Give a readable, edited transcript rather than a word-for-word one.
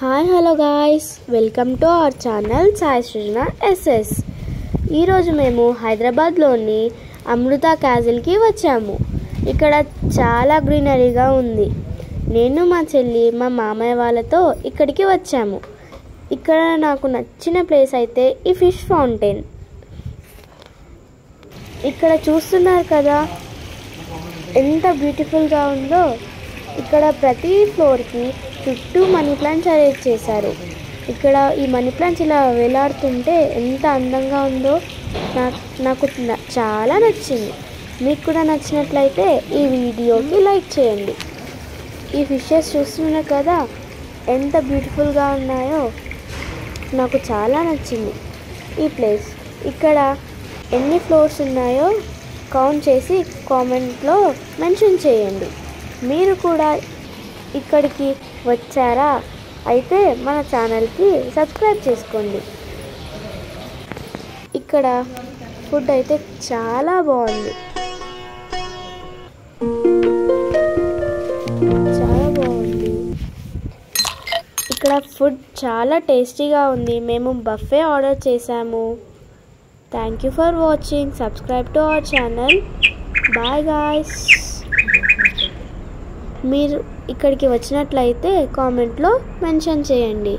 Hi hello guys, welcome to our channel Sai Srujana SS. ఈరోజు మేము హైదరాబాద్లోని అమృత క్యాజిల్కి వచ్చాము. ఇక్కడ చాలా గ్రీనరీగా ఉంది. నేను మా చెల్లి మా మామయ్య వాళ్ళతో ఇక్కడికి వచ్చాము. ఇక్కడ నాకు నచ్చిన ప్లేస్ అయితే ఈ ఫిష్ ఫౌంటైన్. ఇక్కడ చూస్తున్నారు కదా ఎంత బ్యూటిఫుల్గా ఉందో. ఇక్కడ ప్రతి ఫ్లోర్కి చుట్టూ మనీ ప్లాంట్స్ అరేంజ్ చేశారు. ఇక్కడ ఈ మనీ ప్లాంట్స్ ఇలా వేలాడుతుంటే ఎంత అందంగా ఉందో నాకు చాలా నచ్చింది. మీకు కూడా నచ్చినట్లయితే ఈ వీడియోకి లైక్ చేయండి. ఈ ఫిషెస్ చూస్తున్నారు కదా ఎంత బ్యూటిఫుల్గా ఉన్నాయో. నాకు చాలా నచ్చింది ఈ ప్లేస్. ఇక్కడ ఎన్ని ఫ్లోర్స్ ఉన్నాయో కౌంట్ చేసి కామెంట్లో మెన్షన్ చేయండి. మీరు కూడా ఇక్కడికి వచ్చారా? అయితే మన ఛానల్కి సబ్స్క్రైబ్ చేసుకోండి. ఇక్కడ ఫుడ్ అయితే చాలా బాగుంది, చాలా బాగుంది. ఇక్కడ ఫుడ్ చాలా టేస్టీగా ఉంది. మేము బఫే ఆర్డర్ చేసాము. Thank you for watching. Subscribe to our channel. Bye guys. మీరు ఇక్కడికి వచ్చినట్లయితే కామెంట్లో మెన్షన్ చేయండి.